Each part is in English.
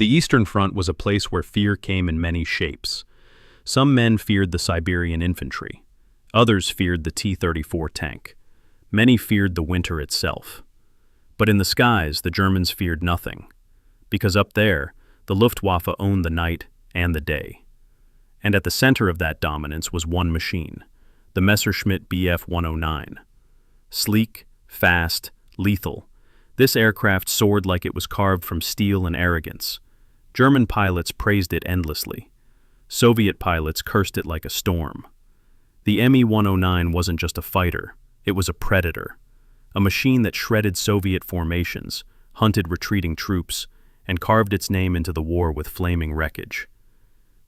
The Eastern Front was a place where fear came in many shapes. Some men feared the Siberian infantry. Others feared the T-34 tank. Many feared the winter itself. But in the skies, the Germans feared nothing. Because up there, the Luftwaffe owned the night and the day. And at the center of that dominance was one machine, the Messerschmitt Bf 109. Sleek, fast, lethal, this aircraft soared like it was carved from steel and arrogance. German pilots praised it endlessly. Soviet pilots cursed it like a storm. The Me 109 wasn't just a fighter, it was a predator. A machine that shredded Soviet formations, hunted retreating troops, and carved its name into the war with flaming wreckage.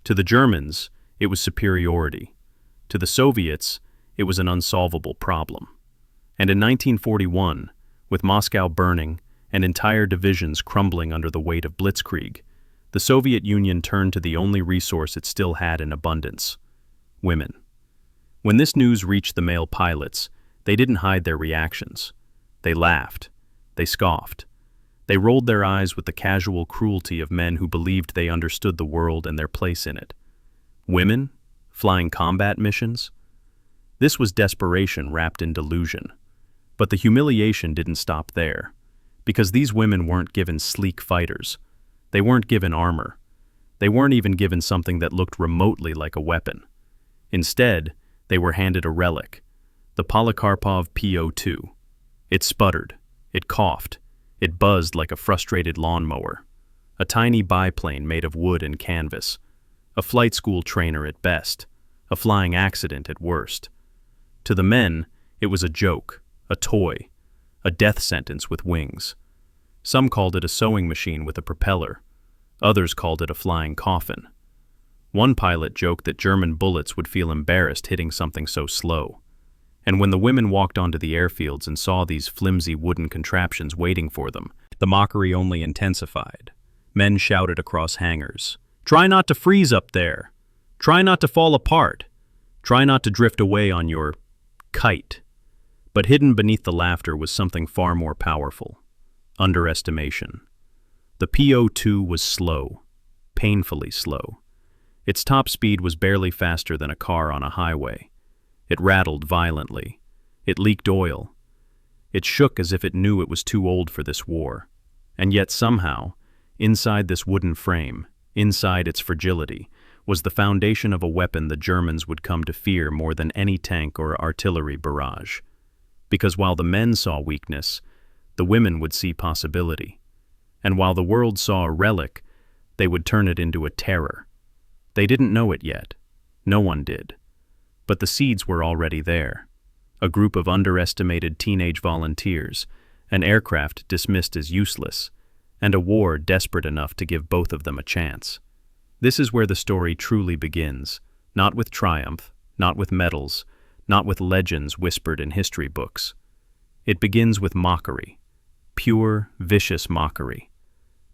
To the Germans, it was superiority. To the Soviets, it was an unsolvable problem. And in 1941, with Moscow burning and entire divisions crumbling under the weight of blitzkrieg, the Soviet Union turned to the only resource it still had in abundance: women. When this news reached the male pilots, they didn't hide their reactions. They laughed. They scoffed. They rolled their eyes with the casual cruelty of men who believed they understood the world and their place in it. Women? Flying combat missions? This was desperation wrapped in delusion. But the humiliation didn't stop there. Because these women weren't given sleek fighters. They weren't given armor. They weren't even given something that looked remotely like a weapon. Instead, they were handed a relic, the Polikarpov PO-2. It sputtered, it coughed, it buzzed like a frustrated lawnmower. A tiny biplane made of wood and canvas. A flight school trainer at best, a flying accident at worst. To the men, it was a joke, a toy, a death sentence with wings. Some called it a sewing machine with a propeller. Others called it a flying coffin. One pilot joked that German bullets would feel embarrassed hitting something so slow. And when the women walked onto the airfields and saw these flimsy wooden contraptions waiting for them, the mockery only intensified. Men shouted across hangars, "Try not to freeze up there! Try not to fall apart! Try not to drift away on your kite!" But hidden beneath the laughter was something far more powerful: underestimation. The PO-2 was slow, painfully slow. Its top speed was barely faster than a car on a highway. It rattled violently. It leaked oil. It shook as if it knew it was too old for this war. And yet somehow, inside this wooden frame, inside its fragility, was the foundation of a weapon the Germans would come to fear more than any tank or artillery barrage. Because while the men saw weakness, the women would see possibility. And while the world saw a relic, they would turn it into a terror. They didn't know it yet. No one did. But the seeds were already there. A group of underestimated teenage volunteers, an aircraft dismissed as useless, and a war desperate enough to give both of them a chance. This is where the story truly begins, not with triumph, not with medals, not with legends whispered in history books. It begins with mockery, pure, vicious mockery.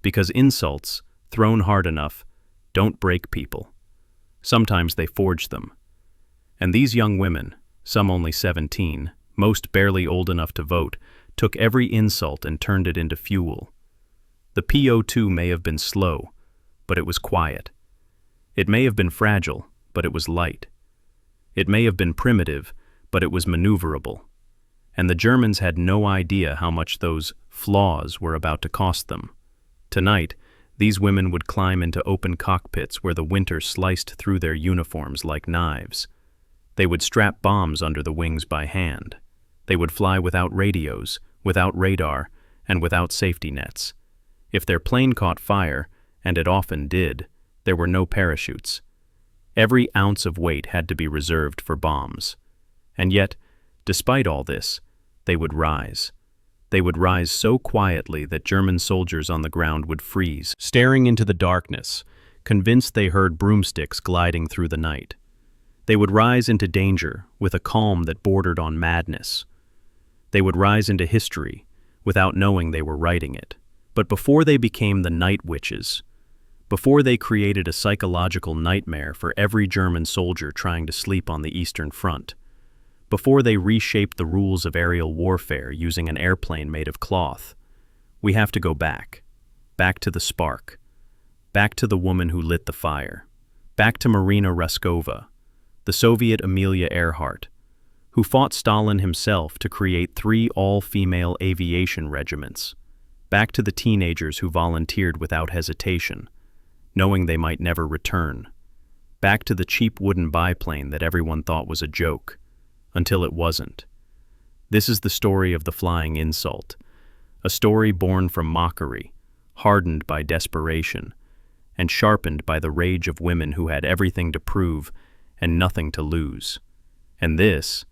Because insults, thrown hard enough, don't break people. Sometimes they forge them. And these young women, some only 17, most barely old enough to vote, took every insult and turned it into fuel. The PO-2 may have been slow, but it was quiet. It may have been fragile, but it was light. It may have been primitive, but it was maneuverable. And the Germans had no idea how much those flaws were about to cost them. Tonight, these women would climb into open cockpits where the winter sliced through their uniforms like knives. They would strap bombs under the wings by hand. They would fly without radios, without radar, and without safety nets. If their plane caught fire, and it often did, there were no parachutes. Every ounce of weight had to be reserved for bombs. And yet, despite all this, they would rise. They would rise so quietly that German soldiers on the ground would freeze, staring into the darkness, convinced they heard broomsticks gliding through the night. They would rise into danger with a calm that bordered on madness. They would rise into history without knowing they were writing it. But before they became the night witches, before they created a psychological nightmare for every German soldier trying to sleep on the Eastern Front, before they reshaped the rules of aerial warfare using an airplane made of cloth, we have to go back to the spark, Back to the woman who lit the fire. Back to Marina Raskova, the Soviet Amelia Earhart, who fought Stalin himself to create 3 all-female aviation regiments. Back to the teenagers who volunteered without hesitation, knowing they might never return. Back to the cheap wooden biplane that everyone thought was a joke, until it wasn't. This is the story of the flying insult, a story born from mockery, hardened by desperation, and sharpened by the rage of women who had everything to prove and nothing to lose. And this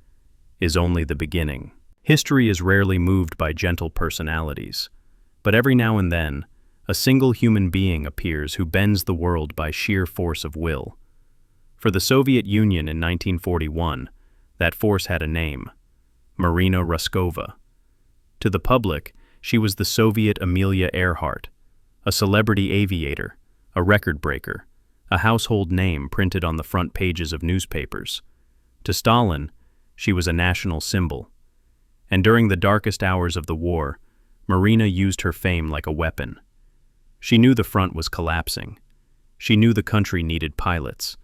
is only the beginning. History is rarely moved by gentle personalities, but every now and then, a single human being appears who bends the world by sheer force of will. For the Soviet Union in 1941, that force had a name: Marina Raskova. To the public, she was the Soviet Amelia Earhart, a celebrity aviator, a record breaker, a household name printed on the front pages of newspapers. To Stalin, she was a national symbol. And during the darkest hours of the war, Marina used her fame like a weapon. She knew the front was collapsing. She knew the country needed pilots.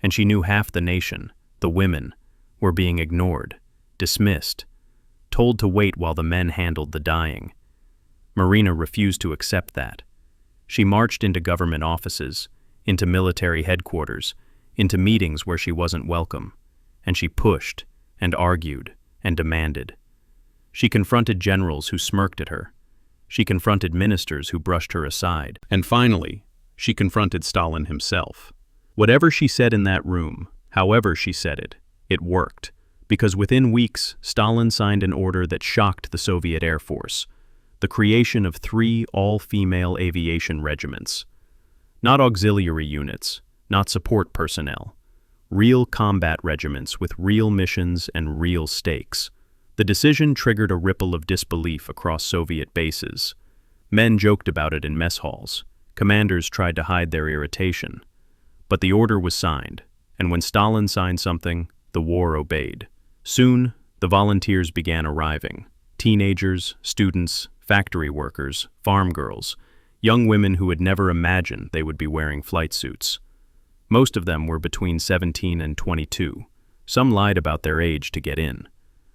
And she knew half the nation, the women, were being ignored, dismissed, told to wait while the men handled the dying. Marina refused to accept that. She marched into government offices, into military headquarters, into meetings where she wasn't welcome, and she pushed and argued and demanded. She confronted generals who smirked at her. She confronted ministers who brushed her aside. And finally, she confronted Stalin himself. Whatever she said in that room, however she said it, it worked, because within weeks, Stalin signed an order that shocked the Soviet Air Force: the creation of 3 all-female aviation regiments. Not auxiliary units, not support personnel. Real combat regiments with real missions and real stakes. The decision triggered a ripple of disbelief across Soviet bases. Men joked about it in mess halls. Commanders tried to hide their irritation. But the order was signed, and when Stalin signed something, the war obeyed. Soon, the volunteers began arriving. Teenagers, students, factory workers, farm girls, young women who had never imagined they would be wearing flight suits. Most of them were between 17 and 22. Some lied about their age to get in.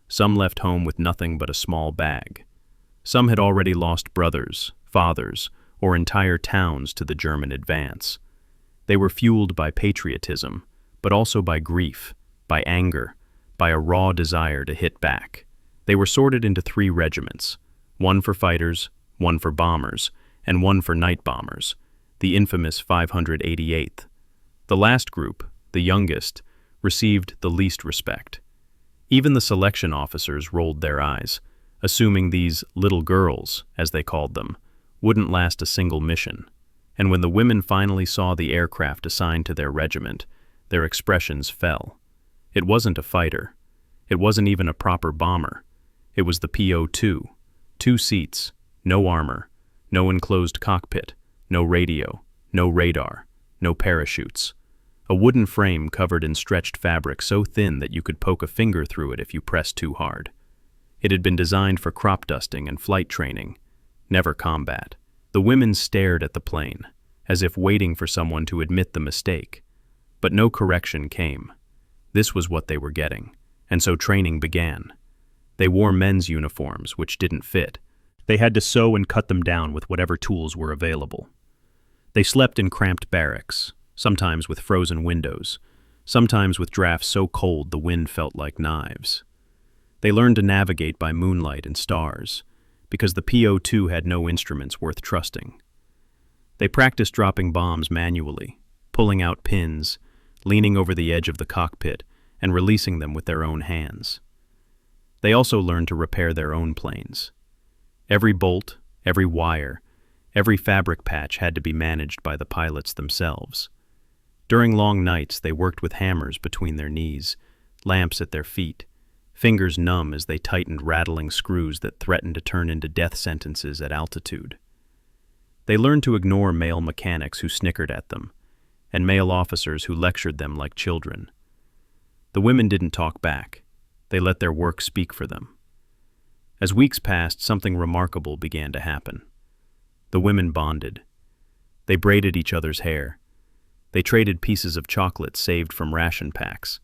Some left home with nothing but a small bag. Some had already lost brothers, fathers, or entire towns to the German advance. They were fueled by patriotism, but also by grief, by anger, by a raw desire to hit back. They were sorted into 3 regiments, one for fighters, one for bombers, and one for night bombers, the infamous 588th. The last group, the youngest, received the least respect. Even the selection officers rolled their eyes, assuming these little girls, as they called them, wouldn't last a single mission. And when the women finally saw the aircraft assigned to their regiment, their expressions fell. It wasn't a fighter. It wasn't even a proper bomber. It was the PO-2. 2 seats, no armor, no enclosed cockpit, no radio, no radar, no parachutes. A wooden frame covered in stretched fabric so thin that you could poke a finger through it if you pressed too hard. It had been designed for crop dusting and flight training, never combat. The women stared at the plane, as if waiting for someone to admit the mistake. But no correction came. This was what they were getting, and so training began. They wore men's uniforms, which didn't fit. They had to sew and cut them down with whatever tools were available. They slept in cramped barracks, sometimes with frozen windows, sometimes with drafts so cold the wind felt like knives. They learned to navigate by moonlight and stars, because the PO-2 had no instruments worth trusting. They practiced dropping bombs manually, pulling out pins, leaning over the edge of the cockpit, and releasing them with their own hands. They also learned to repair their own planes. Every bolt, every wire, every fabric patch had to be managed by the pilots themselves. During long nights, they worked with hammers between their knees, lamps at their feet, fingers numb as they tightened rattling screws that threatened to turn into death sentences at altitude. They learned to ignore male mechanics who snickered at them, and male officers who lectured them like children. The women didn't talk back. They let their work speak for them. As weeks passed, something remarkable began to happen. The women bonded. They braided each other's hair. They traded pieces of chocolate saved from ration packs.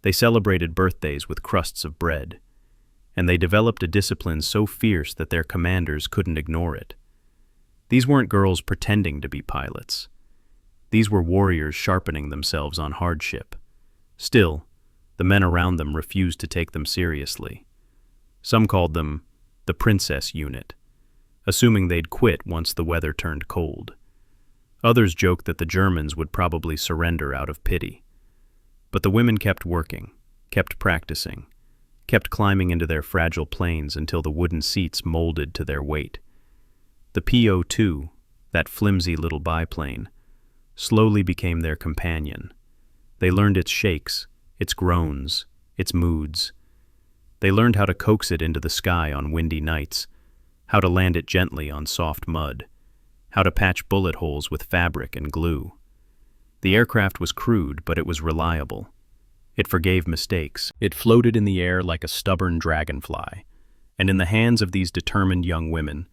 They celebrated birthdays with crusts of bread. And they developed a discipline so fierce that their commanders couldn't ignore it. These weren't girls pretending to be pilots. These were warriors sharpening themselves on hardship. Still, the men around them refused to take them seriously. Some called them the Princess Unit, assuming they'd quit once the weather turned cold. Others joked that the Germans would probably surrender out of pity. But the women kept working, kept practicing, kept climbing into their fragile planes until the wooden seats molded to their weight. The PO-2, that flimsy little biplane, slowly became their companion. They learned its shakes, its groans, its moods. They learned how to coax it into the sky on windy nights, how to land it gently on soft mud, how to patch bullet holes with fabric and glue. The aircraft was crude, but it was reliable. It forgave mistakes. It floated in the air like a stubborn dragonfly. And in the hands of these determined young women,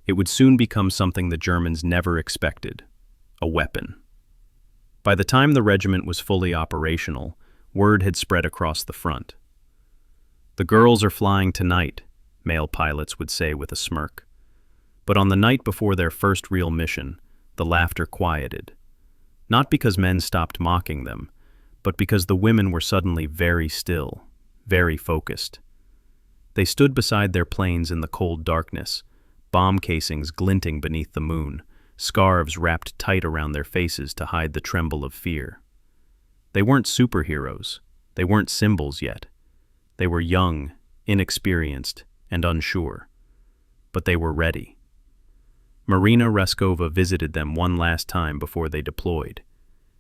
it would soon become something the Germans never expected: a weapon. By the time the regiment was fully operational, word had spread across the front. "The girls are flying tonight," male pilots would say with a smirk. But on the night before their first real mission, the laughter quieted. Not because men stopped mocking them, but because the women were suddenly very still, very focused. They stood beside their planes in the cold darkness, bomb casings glinting beneath the moon, scarves wrapped tight around their faces to hide the tremble of fear. They weren't superheroes. They weren't symbols yet. They were young, inexperienced, and unsure. But they were ready. Marina Raskova visited them one last time before they deployed.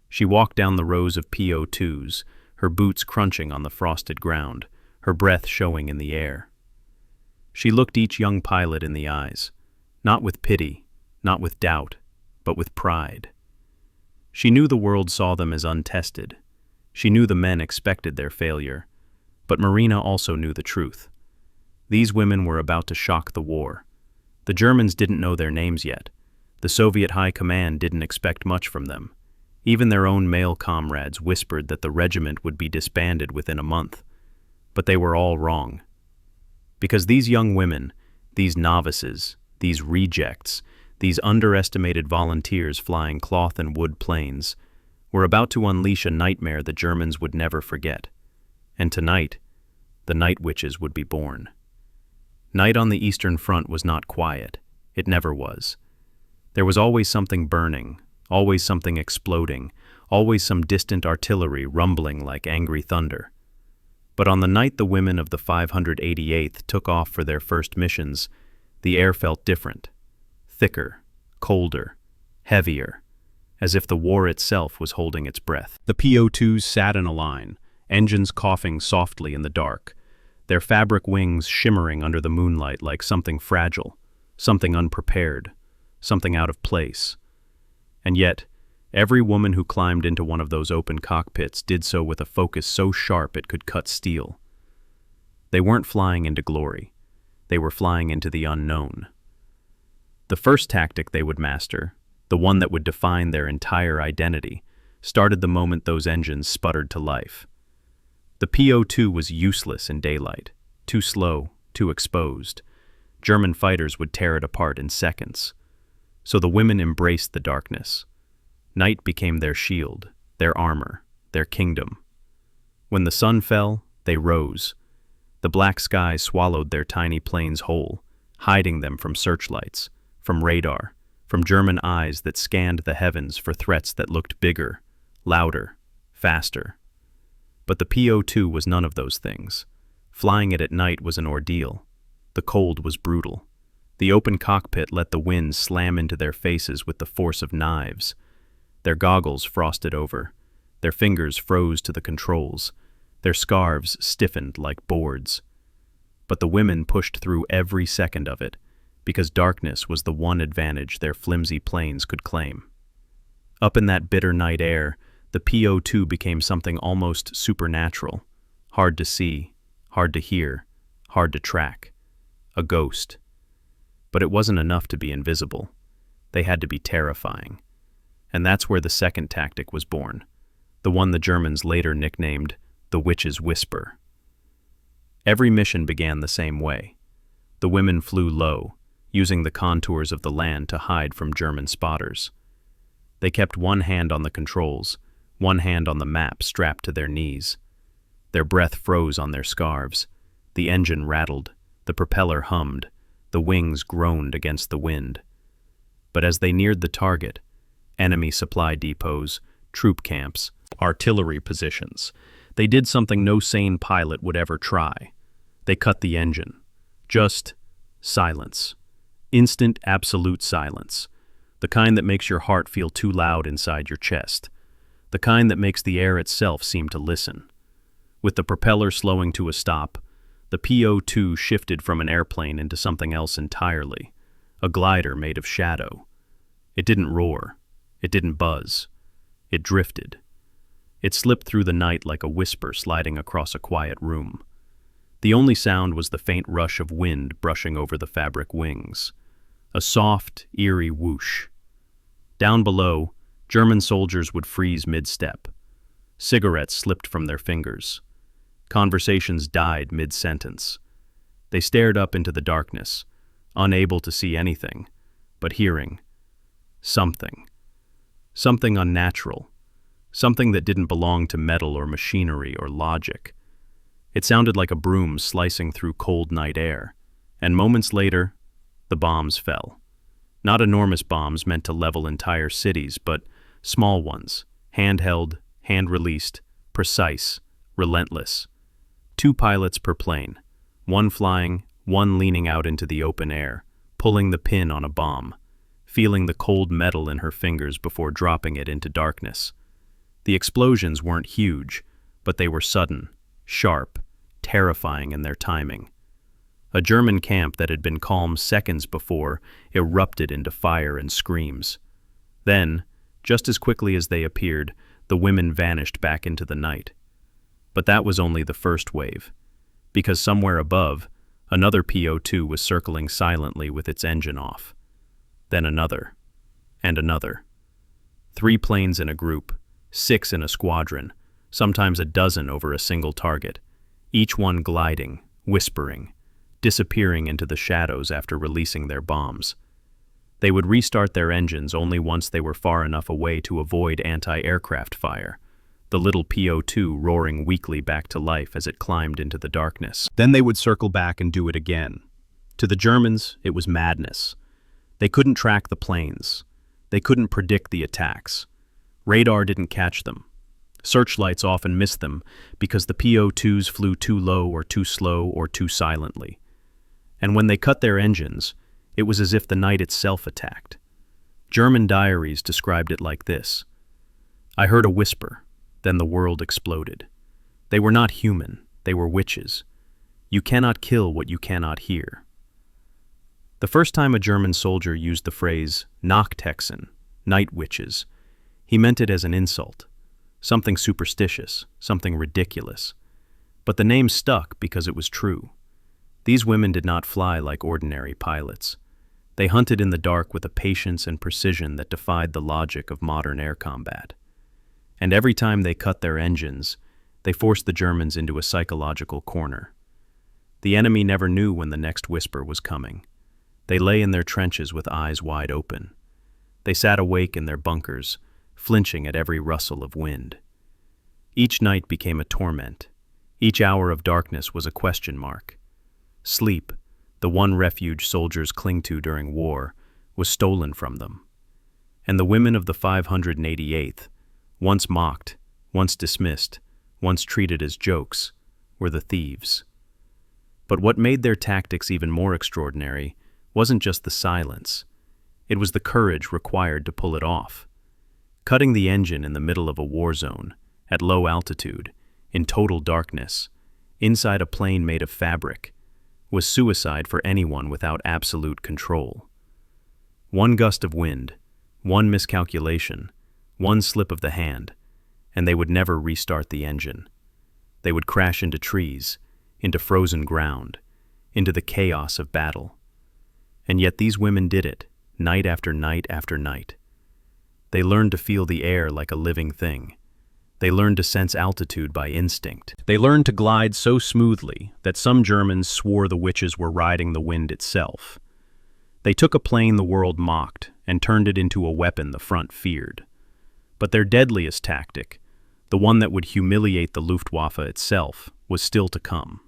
She walked down the rows of PO-2s, her boots crunching on the frosted ground, her breath showing in the air. She looked each young pilot in the eyes, not with pity, not with doubt, but with pride. She knew the world saw them as untested. She knew the men expected their failure. But Marina also knew the truth. These women were about to shock the war. The Germans didn't know their names yet. The Soviet High Command didn't expect much from them. Even their own male comrades whispered that the regiment would be disbanded within a month. But they were all wrong. Because these young women, these novices, these rejects, these underestimated volunteers flying cloth and wood planes, were about to unleash a nightmare the Germans would never forget. And tonight, the night witches would be born. Night on the Eastern Front was not quiet. It never was. There was always something burning, always something exploding, always some distant artillery rumbling like angry thunder. But on the night the women of the 588th took off for their first missions, the air felt different. Thicker, colder, heavier, as if the war itself was holding its breath. The PO-2s sat in a line, engines coughing softly in the dark, their fabric wings shimmering under the moonlight like something fragile, something unprepared, something out of place. And yet, every woman who climbed into one of those open cockpits did so with a focus so sharp it could cut steel. They weren't flying into glory. They were flying into the unknown. The first tactic they would master, the one that would define their entire identity, started the moment those engines sputtered to life. The PO-2 was useless in daylight, too slow, too exposed. German fighters would tear it apart in seconds. So the women embraced the darkness. Night became their shield, their armor, their kingdom. When the sun fell, they rose. The black sky swallowed their tiny planes whole, hiding them from searchlights, from radar, from German eyes that scanned the heavens for threats that looked bigger, louder, faster. But the PO-2 was none of those things. Flying it at night was an ordeal. The cold was brutal. The open cockpit let the wind slam into their faces with the force of knives. Their goggles frosted over. Their fingers froze to the controls. Their scarves stiffened like boards. But the women pushed through every second of it, because darkness was the one advantage their flimsy planes could claim. Up in that bitter night air, the PO-2 became something almost supernatural, hard to see, hard to hear, hard to track. A ghost. But it wasn't enough to be invisible. They had to be terrifying. And that's where the second tactic was born, the one the Germans later nicknamed the Witch's Whisper. Every mission began the same way. The women flew low, using the contours of the land to hide from German spotters. They kept one hand on the controls, one hand on the map strapped to their knees. Their breath froze on their scarves. The engine rattled, the propeller hummed, the wings groaned against the wind. But as they neared the target, enemy supply depots, troop camps, artillery positions, they did something no sane pilot would ever try. They cut the engine. Just silence. Instant, absolute silence. The kind that makes your heart feel too loud inside your chest. The kind that makes the air itself seem to listen. With the propeller slowing to a stop, the PO-2 shifted from an airplane into something else entirely, a glider made of shadow. It didn't roar. It didn't buzz. It drifted. It slipped through the night like a whisper sliding across a quiet room. The only sound was the faint rush of wind brushing over the fabric wings. A soft, eerie whoosh. Down below, German soldiers would freeze mid-step. Cigarettes slipped from their fingers. Conversations died mid-sentence. They stared up into the darkness, unable to see anything, but hearing something. Something unnatural. Something that didn't belong to metal or machinery or logic. It sounded like a broom slicing through cold night air, and moments later, the bombs fell. Not enormous bombs meant to level entire cities, but small ones, handheld, hand-released, precise, relentless. 2 pilots per plane, one flying, one leaning out into the open air, pulling the pin on a bomb, feeling the cold metal in her fingers before dropping it into darkness. The explosions weren't huge, but they were sudden, sharp, terrifying in their timing. A German camp that had been calm seconds before erupted into fire and screams. Then, just as quickly as they appeared, the women vanished back into the night. But that was only the first wave, because somewhere above, another PO-2 was circling silently with its engine off. Then another, and another. 3 planes in a group, 6 in a squadron, sometimes a dozen over a single target, each one gliding, whispering, disappearing into the shadows after releasing their bombs. They would restart their engines only once they were far enough away to avoid anti-aircraft fire, the little PO-2 roaring weakly back to life as it climbed into the darkness. Then they would circle back and do it again. To the Germans, it was madness. They couldn't track the planes. They couldn't predict the attacks. Radar didn't catch them. Searchlights often missed them because the PO-2s flew too low or too slow or too silently. And when they cut their engines, it was as if the night itself attacked. German diaries described it like this: I heard a whisper, then the world exploded. They were not human, they were witches. You cannot kill what you cannot hear. The first time a German soldier used the phrase Nachthexen, night witches, he meant it as an insult, something superstitious, something ridiculous. But the name stuck because it was true. These women did not fly like ordinary pilots. They hunted in the dark with a patience and precision that defied the logic of modern air combat. And every time they cut their engines, they forced the Germans into a psychological corner. The enemy never knew when the next whisper was coming. They lay in their trenches with eyes wide open. They sat awake in their bunkers, flinching at every rustle of wind. Each night became a torment. Each hour of darkness was a question mark. Sleep, the one refuge soldiers cling to during war, was stolen from them. And the women of the 588th, once mocked, once dismissed, once treated as jokes, were the thieves. But what made their tactics even more extraordinary wasn't just the silence. It was the courage required to pull it off. Cutting the engine in the middle of a war zone, at low altitude, in total darkness, inside a plane made of fabric, was suicide for anyone without absolute control. One gust of wind, one miscalculation, one slip of the hand, and they would never restart the engine. They would crash into trees, into frozen ground, into the chaos of battle. And yet these women did it, night after night after night. They learned to feel the air like a living thing. They learned to sense altitude by instinct. They learned to glide so smoothly that some Germans swore the witches were riding the wind itself. They took a plane the world mocked and turned it into a weapon the front feared. But their deadliest tactic, the one that would humiliate the Luftwaffe itself, was still to come.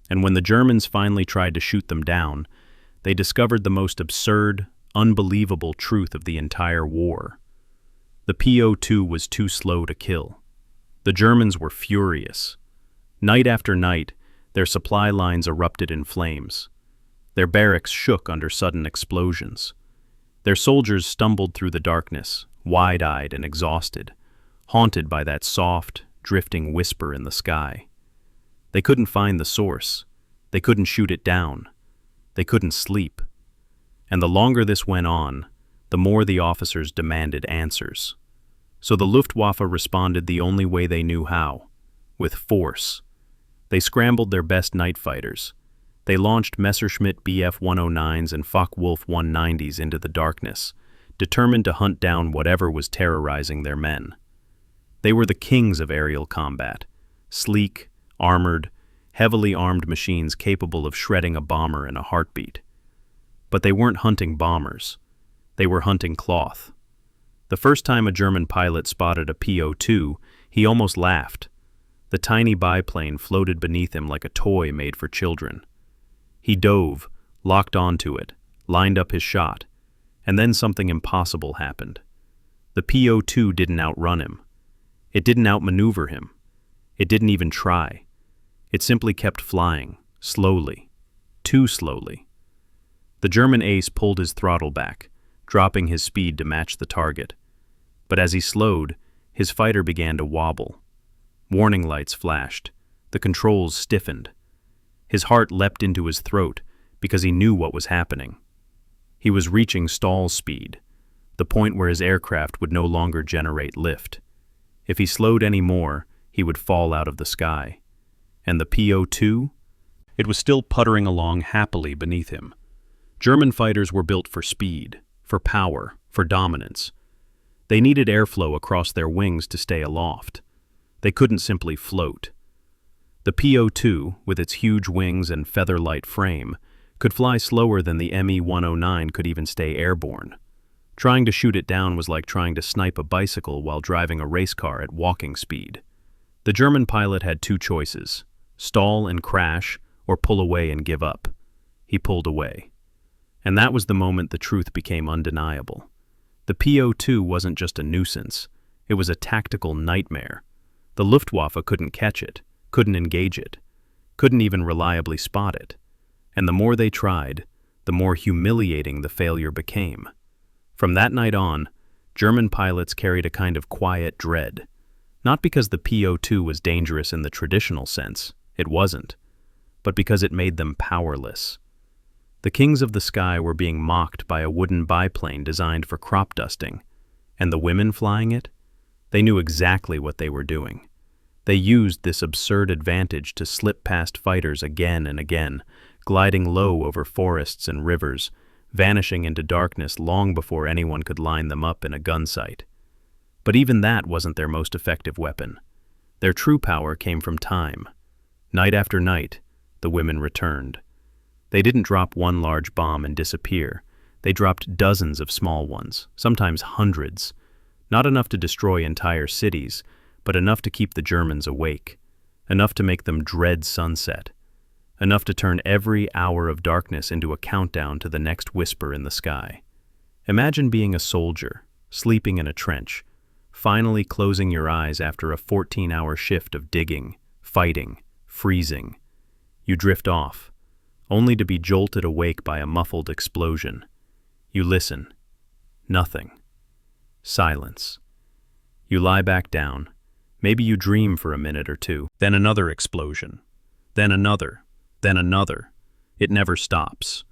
And when the Germans finally tried to shoot them down, they discovered the most absurd, unbelievable truth of the entire war. The PO-2 was too slow to kill. The Germans were furious. Night after night, their supply lines erupted in flames. Their barracks shook under sudden explosions. Their soldiers stumbled through the darkness, wide-eyed and exhausted, haunted by that soft, drifting whisper in the sky. They couldn't find the source. They couldn't shoot it down. They couldn't sleep. And the longer this went on, the more the officers demanded answers. So the Luftwaffe responded the only way they knew how, with force. They scrambled their best night fighters. They launched Messerschmitt Bf-109s and Focke-Wulf 190s into the darkness, determined to hunt down whatever was terrorizing their men. They were the kings of aerial combat, sleek, armored, heavily armed machines capable of shredding a bomber in a heartbeat. But they weren't hunting bombers. They were hunting cloth. The first time a German pilot spotted a PO-2, he almost laughed. The tiny biplane floated beneath him like a toy made for children. He dove, locked onto it, lined up his shot, and then something impossible happened. The PO-2 didn't outrun him. It didn't outmaneuver him. It didn't even try. It simply kept flying, slowly, too slowly. The German ace pulled his throttle back, dropping his speed to match the target. But as he slowed, his fighter began to wobble. Warning lights flashed. The controls stiffened. His heart leapt into his throat because he knew what was happening. He was reaching stall speed, the point where his aircraft would no longer generate lift. If he slowed any more, he would fall out of the sky. And the PO-2? It was still puttering along happily beneath him. German fighters were built for speed, for power, for dominance. They needed airflow across their wings to stay aloft. They couldn't simply float. The PO-2, with its huge wings and feather-light frame, could fly slower than the Me-109 could even stay airborne. Trying to shoot it down was like trying to snipe a bicycle while driving a race car at walking speed. The German pilot had two choices: stall and crash, or pull away and give up. He pulled away. And that was the moment the truth became undeniable. The PO-2 wasn't just a nuisance. It was a tactical nightmare. The Luftwaffe couldn't catch it, couldn't engage it, couldn't even reliably spot it. And the more they tried, the more humiliating the failure became. From that night on, German pilots carried a kind of quiet dread. Not because the PO-2 was dangerous in the traditional sense, it wasn't, but because it made them powerless. The kings of the sky were being mocked by a wooden biplane designed for crop dusting, and the women flying it? They knew exactly what they were doing. They used this absurd advantage to slip past fighters again and again, gliding low over forests and rivers, vanishing into darkness long before anyone could line them up in a gun sight. But even that wasn't their most effective weapon. Their true power came from time. Night after night, the women returned. They didn't drop one large bomb and disappear. They dropped dozens of small ones, sometimes hundreds. Not enough to destroy entire cities, but enough to keep the Germans awake. Enough to make them dread sunset. Enough to turn every hour of darkness into a countdown to the next whisper in the sky. Imagine being a soldier, sleeping in a trench, finally closing your eyes after a 14-hour shift of digging, fighting, freezing. You drift off, only to be jolted awake by a muffled explosion. You listen. Nothing. Silence. You lie back down. Maybe you dream for a minute or two. Then another explosion. Then another. Then another. It never stops.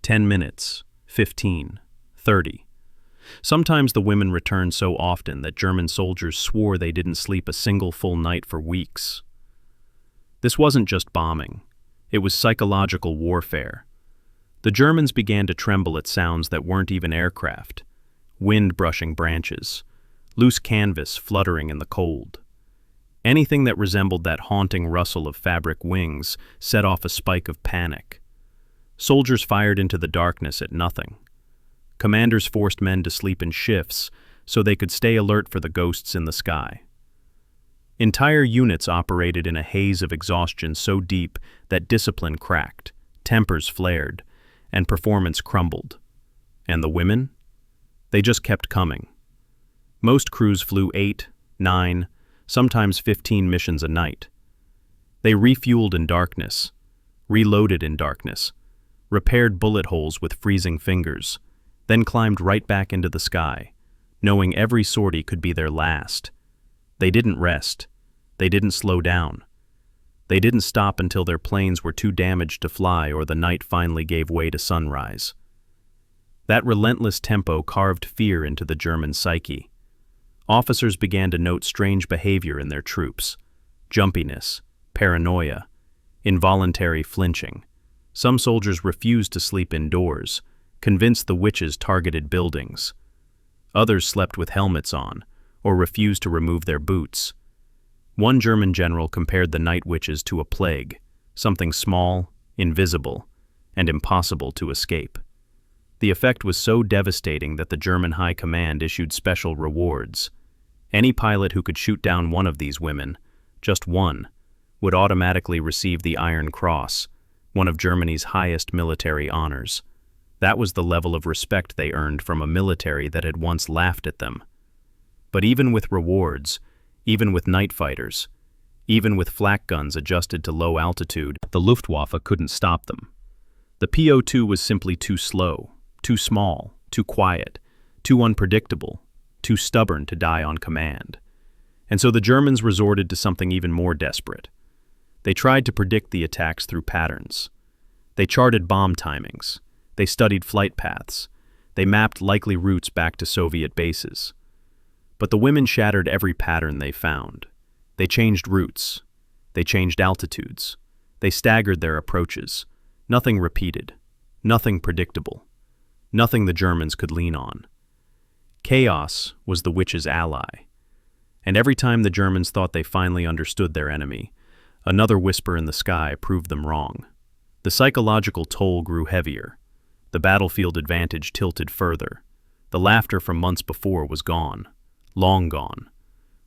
10 minutes. 15. 30. Sometimes the women returned so often that German soldiers swore they didn't sleep a single full night for weeks. This wasn't just bombing. It was psychological warfare. The Germans began to tremble at sounds that weren't even aircraft: wind brushing branches, loose canvas fluttering in the cold. Anything that resembled that haunting rustle of fabric wings set off a spike of panic. Soldiers fired into the darkness at nothing. Commanders forced men to sleep in shifts so they could stay alert for the ghosts in the sky. Entire units operated in a haze of exhaustion so deep that discipline cracked, tempers flared, and performance crumbled. And the women? They just kept coming. Most crews flew 8, 9, sometimes 15 missions a night. They refueled in darkness, reloaded in darkness, repaired bullet holes with freezing fingers, then climbed right back into the sky, knowing every sortie could be their last. They didn't rest. They didn't slow down. They didn't stop until their planes were too damaged to fly or the night finally gave way to sunrise. That relentless tempo carved fear into the German psyche. Officers began to note strange behavior in their troops: jumpiness, paranoia, involuntary flinching. Some soldiers refused to sleep indoors, convinced the witches targeted buildings. Others slept with helmets on, or refused to remove their boots. One German general compared the night witches to a plague, something small, invisible, and impossible to escape. The effect was so devastating that the German High Command issued special rewards. Any pilot who could shoot down one of these women, just one, would automatically receive the Iron Cross, one of Germany's highest military honors. That was the level of respect they earned from a military that had once laughed at them. But even with rewards, even with night fighters, even with flak guns adjusted to low altitude, the Luftwaffe couldn't stop them. The PO-2 was simply too slow, too small, too quiet, too unpredictable, too stubborn to die on command. And so the Germans resorted to something even more desperate. They tried to predict the attacks through patterns. They charted bomb timings. They studied flight paths. They mapped likely routes back to Soviet bases. But the women shattered every pattern they found. They changed routes. They changed altitudes. They staggered their approaches. Nothing repeated. Nothing predictable. Nothing the Germans could lean on. Chaos was the witches' ally. And every time the Germans thought they finally understood their enemy, another whisper in the sky proved them wrong. The psychological toll grew heavier. The battlefield advantage tilted further. The laughter from months before was gone, long gone,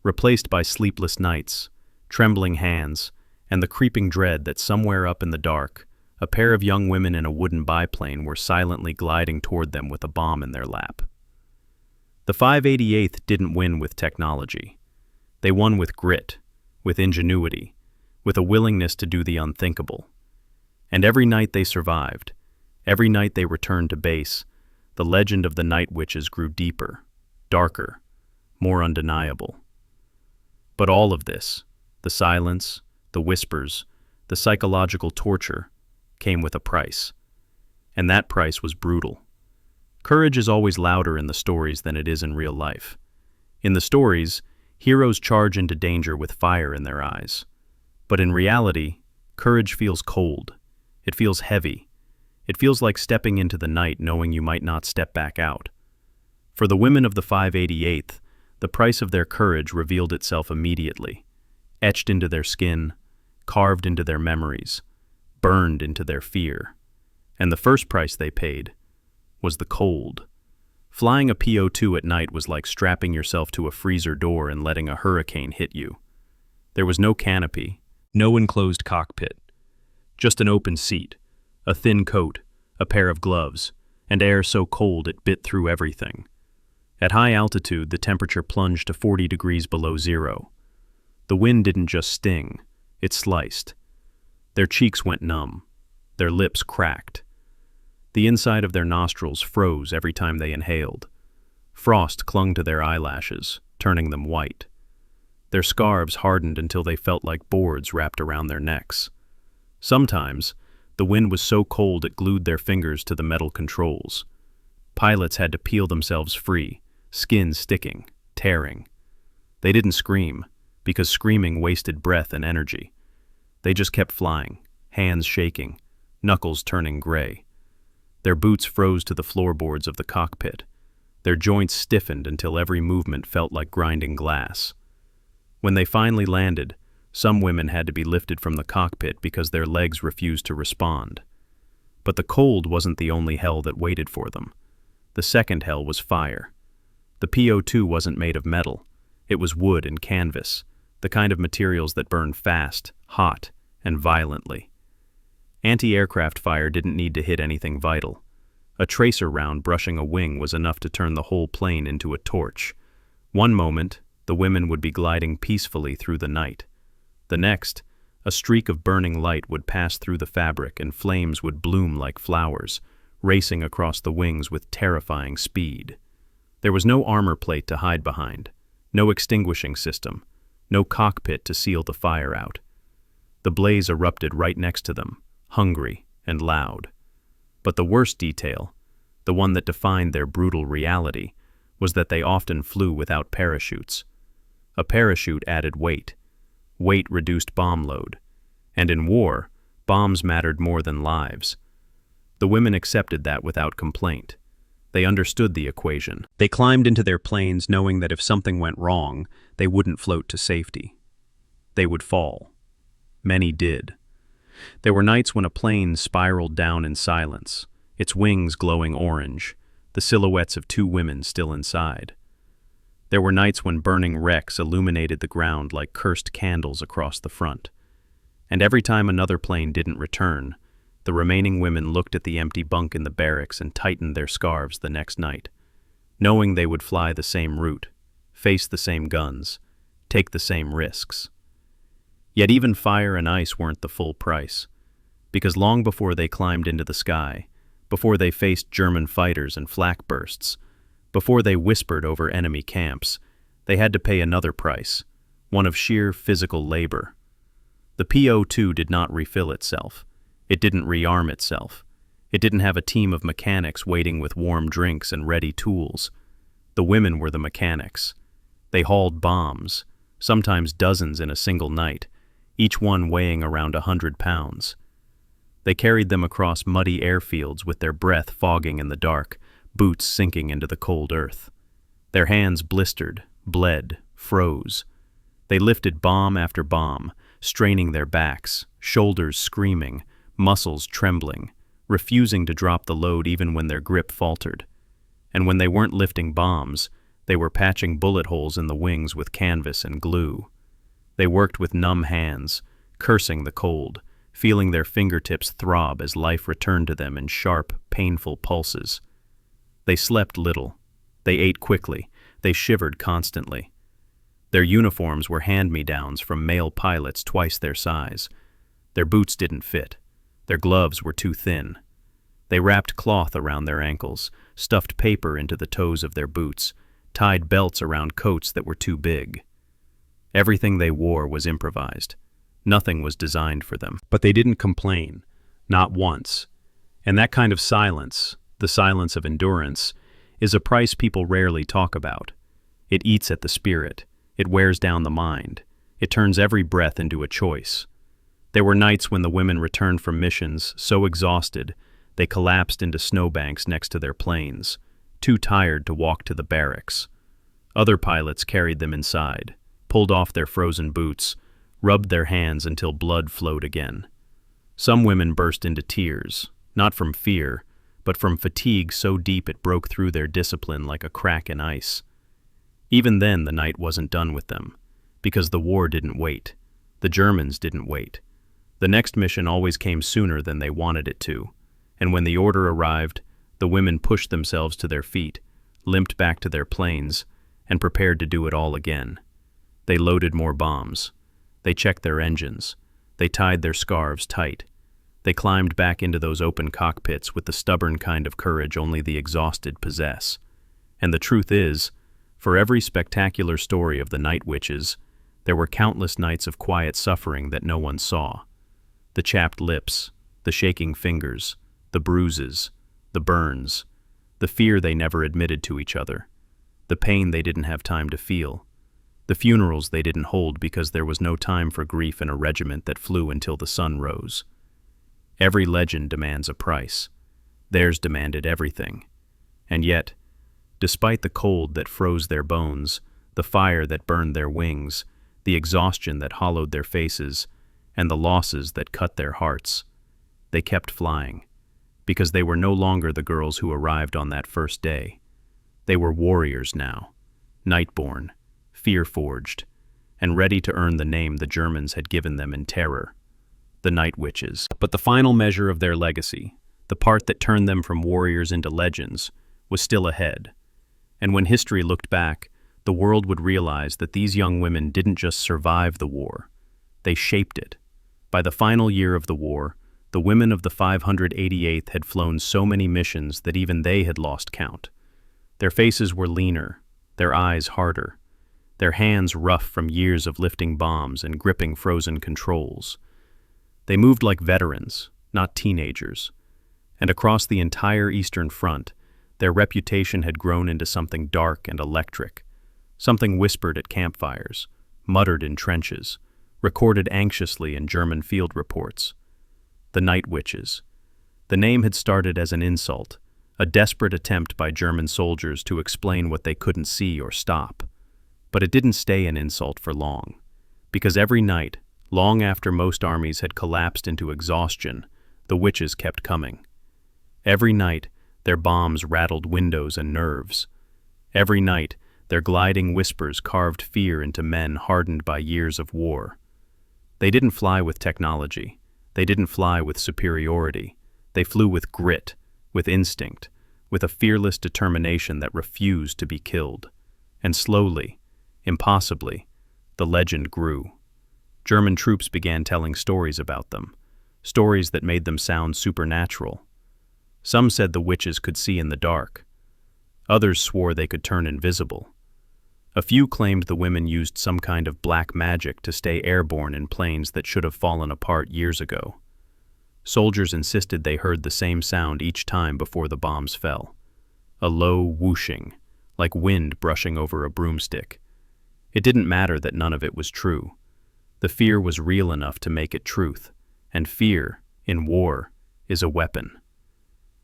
replaced by sleepless nights, trembling hands, and the creeping dread that somewhere up in the dark, a pair of young women in a wooden biplane were silently gliding toward them with a bomb in their lap. The 588th didn't win with technology. They won with grit, with ingenuity, with a willingness to do the unthinkable. And every night they survived, every night they returned to base, the legend of the night witches grew deeper, darker, more undeniable. But all of this, the silence, the whispers, the psychological torture, came with a price. And that price was brutal. Courage is always louder in the stories than it is in real life. In the stories, heroes charge into danger with fire in their eyes. But in reality, courage feels cold. It feels heavy. It feels like stepping into the night knowing you might not step back out. For the women of the 588th, the price of their courage revealed itself immediately, etched into their skin, carved into their memories, burned into their fear. And the first price they paid was the cold. Flying a PO-2 at night was like strapping yourself to a freezer door and letting a hurricane hit you. There was no canopy, no enclosed cockpit, just an open seat, a thin coat, a pair of gloves, and air so cold it bit through everything. At high altitude, the temperature plunged to 40 degrees below zero. The wind didn't just sting, it sliced. Their cheeks went numb. Their lips cracked. The inside of their nostrils froze every time they inhaled. Frost clung to their eyelashes, turning them white. Their scarves hardened until they felt like boards wrapped around their necks. Sometimes, the wind was so cold it glued their fingers to the metal controls. Pilots had to peel themselves free, skin sticking, tearing. They didn't scream, because screaming wasted breath and energy. They just kept flying, hands shaking, knuckles turning gray. Their boots froze to the floorboards of the cockpit. Their joints stiffened until every movement felt like grinding glass. When they finally landed, some women had to be lifted from the cockpit because their legs refused to respond. But the cold wasn't the only hell that waited for them. The second hell was fire. The PO2 wasn't made of metal. It was wood and canvas, the kind of materials that burn fast, hot, and violently. Anti-aircraft fire didn't need to hit anything vital. A tracer round brushing a wing was enough to turn the whole plane into a torch. One moment, the women would be gliding peacefully through the night. The next, a streak of burning light would pass through the fabric and flames would bloom like flowers, racing across the wings with terrifying speed. There was no armor plate to hide behind, no extinguishing system, no cockpit to seal the fire out. The blaze erupted right next to them, hungry and loud. But the worst detail, the one that defined their brutal reality, was that they often flew without parachutes. A parachute added weight. Weight reduced bomb load. And in war, bombs mattered more than lives. The women accepted that without complaint. They understood the equation. They climbed into their planes knowing that if something went wrong, they wouldn't float to safety. They would fall. Many did. There were nights when a plane spiraled down in silence, its wings glowing orange, the silhouettes of two women still inside. There were nights when burning wrecks illuminated the ground like cursed candles across the front. And every time another plane didn't return, the remaining women looked at the empty bunk in the barracks and tightened their scarves the next night, knowing they would fly the same route, face the same guns, take the same risks. Yet even fire and ice weren't the full price, because long before they climbed into the sky, before they faced German fighters and flak bursts, before they whispered over enemy camps, they had to pay another price, one of sheer physical labor. The PO2 did not refill itself. It didn't rearm itself. It didn't have a team of mechanics waiting with warm drinks and ready tools. The women were the mechanics. They hauled bombs, sometimes dozens in a single night, each one weighing around 100 pounds. They carried them across muddy airfields with their breath fogging in the dark, boots sinking into the cold earth. Their hands blistered, bled, froze. They lifted bomb after bomb, straining their backs, shoulders screaming, muscles trembling, refusing to drop the load even when their grip faltered. And when they weren't lifting bombs, they were patching bullet holes in the wings with canvas and glue. They worked with numb hands, cursing the cold, feeling their fingertips throb as life returned to them in sharp, painful pulses. They slept little. They ate quickly. They shivered constantly. Their uniforms were hand-me-downs from male pilots twice their size. Their boots didn't fit. Their gloves were too thin. They wrapped cloth around their ankles, stuffed paper into the toes of their boots, tied belts around coats that were too big. Everything they wore was improvised. Nothing was designed for them. But they didn't complain, not once. And that kind of silence, the silence of endurance, is a price people rarely talk about. It eats at the spirit. It wears down the mind. It turns every breath into a choice. There were nights when the women returned from missions so exhausted they collapsed into snowbanks next to their planes, too tired to walk to the barracks. Other pilots carried them inside, pulled off their frozen boots, rubbed their hands until blood flowed again. Some women burst into tears, not from fear, but from fatigue so deep it broke through their discipline like a crack in ice. Even then the night wasn't done with them, because the war didn't wait. The Germans didn't wait. The next mission always came sooner than they wanted it to, and when the order arrived, the women pushed themselves to their feet, limped back to their planes, and prepared to do it all again. They loaded more bombs. They checked their engines. They tied their scarves tight. They climbed back into those open cockpits with the stubborn kind of courage only the exhausted possess. And the truth is, for every spectacular story of the night witches, there were countless nights of quiet suffering that no one saw. The chapped lips, the shaking fingers, the bruises, the burns, the fear they never admitted to each other, the pain they didn't have time to feel, the funerals they didn't hold because there was no time for grief in a regiment that flew until the sun rose. Every legend demands a price. Theirs demanded everything. And yet, despite the cold that froze their bones, the fire that burned their wings, the exhaustion that hollowed their faces, and the losses that cut their hearts, they kept flying, because they were no longer the girls who arrived on that first day. They were warriors now, night-born, fear-forged, and ready to earn the name the Germans had given them in terror, the Night Witches. But the final measure of their legacy, the part that turned them from warriors into legends, was still ahead. And when history looked back, the world would realize that these young women didn't just survive the war, they shaped it. By the final year of the war, the women of the 588th had flown so many missions that even they had lost count. Their faces were leaner, their eyes harder, their hands rough from years of lifting bombs and gripping frozen controls. They moved like veterans, not teenagers. And across the entire Eastern Front, their reputation had grown into something dark and electric, something whispered at campfires, muttered in trenches, recorded anxiously in German field reports. The Night Witches. The name had started as an insult, a desperate attempt by German soldiers to explain what they couldn't see or stop. But it didn't stay an insult for long, because every night, long after most armies had collapsed into exhaustion, the witches kept coming. Every night, their bombs rattled windows and nerves. Every night, their gliding whispers carved fear into men hardened by years of war. They didn't fly with technology. They didn't fly with superiority. They flew with grit, with instinct, with a fearless determination that refused to be killed. And slowly, impossibly, the legend grew. German troops began telling stories about them, stories that made them sound supernatural. Some said the witches could see in the dark. Others swore they could turn invisible. A few claimed the women used some kind of black magic to stay airborne in planes that should have fallen apart years ago. Soldiers insisted they heard the same sound each time before the bombs fell. A low whooshing, like wind brushing over a broomstick. It didn't matter that none of it was true. The fear was real enough to make it truth, and fear, in war, is a weapon.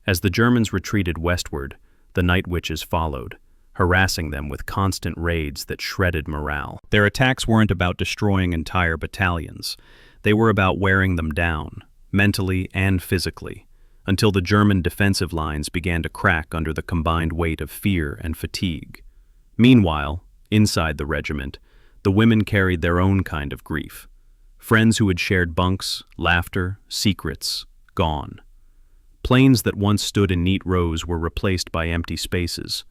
As the Germans retreated westward, the Night Witches followed, harassing them with constant raids that shredded morale. Their attacks weren't about destroying entire battalions. They were about wearing them down, mentally and physically, until the German defensive lines began to crack under the combined weight of fear and fatigue. Meanwhile, inside the regiment, the women carried their own kind of grief. Friends who had shared bunks, laughter, secrets, gone. Planes that once stood in neat rows were replaced by empty spaces.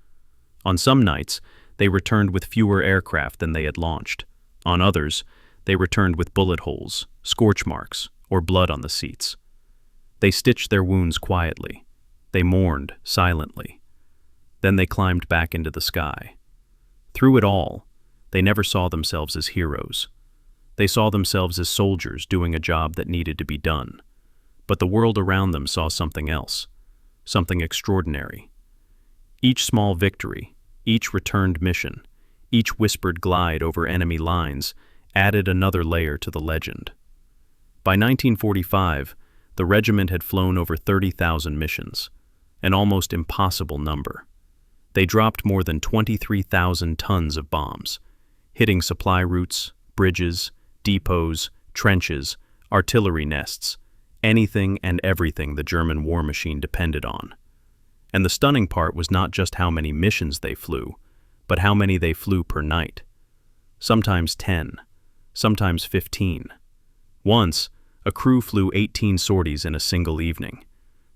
On some nights, they returned with fewer aircraft than they had launched. On others, they returned with bullet holes, scorch marks, or blood on the seats. They stitched their wounds quietly. They mourned silently. Then they climbed back into the sky. Through it all, they never saw themselves as heroes. They saw themselves as soldiers doing a job that needed to be done. But the world around them saw something else, something extraordinary. Each small victory, each returned mission, each whispered glide over enemy lines added another layer to the legend. By 1945, the regiment had flown over 30,000 missions, an almost impossible number. They dropped more than 23,000 tons of bombs, hitting supply routes, bridges, depots, trenches, artillery nests, anything and everything the German war machine depended on. And the stunning part was not just how many missions they flew, but how many they flew per night. Sometimes 10, sometimes 15. Once, a crew flew 18 sorties in a single evening,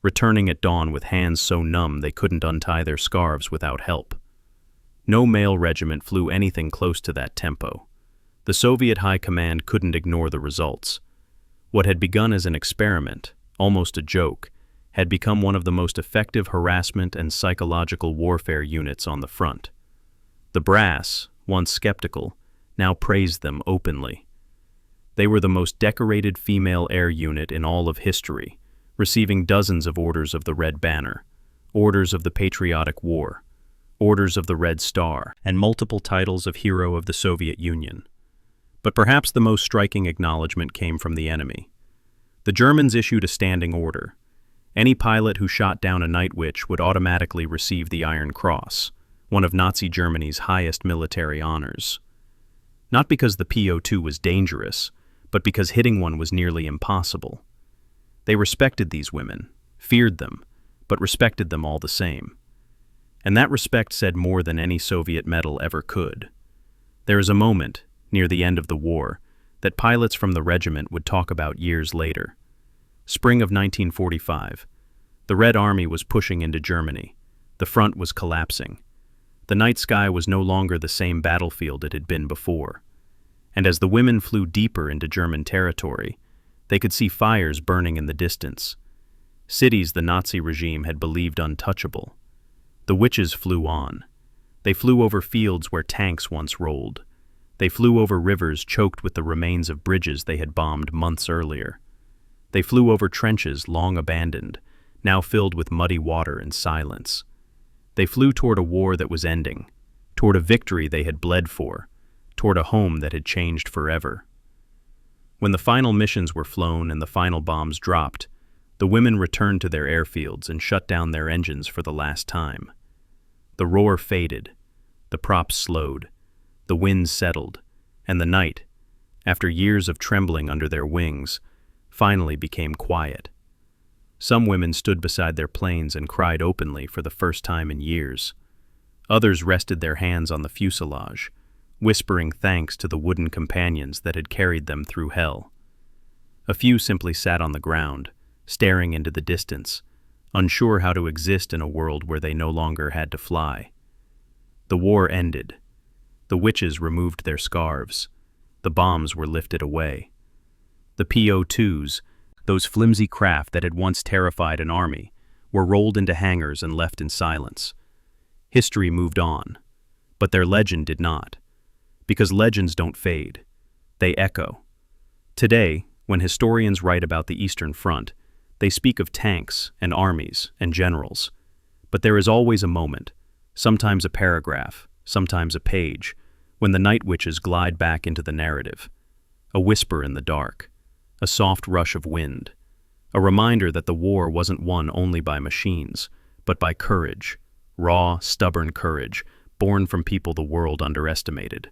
returning at dawn with hands so numb they couldn't untie their scarves without help. No male regiment flew anything close to that tempo. The Soviet High Command couldn't ignore the results. What had begun as an experiment, almost a joke, had become one of the most effective harassment and psychological warfare units on the front. The brass, once skeptical, now praised them openly. They were the most decorated female air unit in all of history, receiving dozens of orders of the Red Banner, orders of the Patriotic War, orders of the Red Star, and multiple titles of Hero of the Soviet Union. But perhaps the most striking acknowledgement came from the enemy. The Germans issued a standing order. Any pilot who shot down a night witch would automatically receive the Iron Cross, one of Nazi Germany's highest military honors. Not because the PO2 was dangerous, but because hitting one was nearly impossible. They respected these women, feared them, but respected them all the same. And that respect said more than any Soviet medal ever could. There is a moment, near the end of the war, that pilots from the regiment would talk about years later. Spring of 1945. The Red Army was pushing into Germany. The front was collapsing. The night sky was no longer the same battlefield it had been before. And as the women flew deeper into German territory, they could see fires burning in the distance. Cities the Nazi regime had believed untouchable. The witches flew on. They flew over fields where tanks once rolled. They flew over rivers choked with the remains of bridges they had bombed months earlier. They flew over trenches long abandoned, now filled with muddy water and silence. They flew toward a war that was ending, toward a victory they had bled for, toward a home that had changed forever. When the final missions were flown and the final bombs dropped, the women returned to their airfields and shut down their engines for the last time. The roar faded, the props slowed, the winds settled, and the night, after years of trembling under their wings, finally became quiet. Some women stood beside their planes and cried openly for the first time in years. Others rested their hands on the fuselage, whispering thanks to the wooden companions that had carried them through hell. A few simply sat on the ground, staring into the distance, unsure how to exist in a world where they no longer had to fly. The war ended. The witches removed their scarves. The bombs were lifted away. The PO2s, those flimsy craft that had once terrified an army, were rolled into hangars and left in silence. History moved on, but their legend did not. Because legends don't fade. They echo. Today, when historians write about the Eastern Front, they speak of tanks and armies and generals. But there is always a moment, sometimes a paragraph, sometimes a page, when the night witches glide back into the narrative. A whisper in the dark, a soft rush of wind, a reminder that the war wasn't won only by machines, but by courage, raw, stubborn courage, born from people the world underestimated.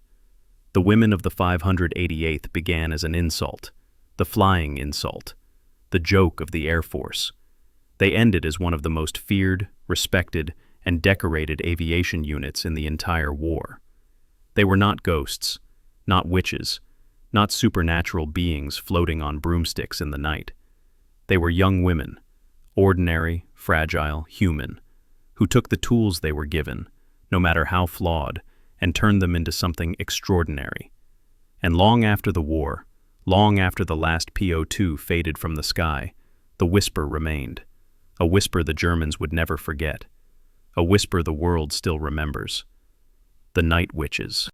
The women of the 588th began as an insult, the flying insult, the joke of the Air Force. They ended as one of the most feared, respected, and decorated aviation units in the entire war. They were not ghosts, not witches, not supernatural beings floating on broomsticks in the night. They were young women, ordinary, fragile, human, who took the tools they were given, no matter how flawed, and turned them into something extraordinary. And long after the war, long after the last PO2 faded from the sky, the whisper remained, a whisper the Germans would never forget, a whisper the world still remembers. The Night Witches.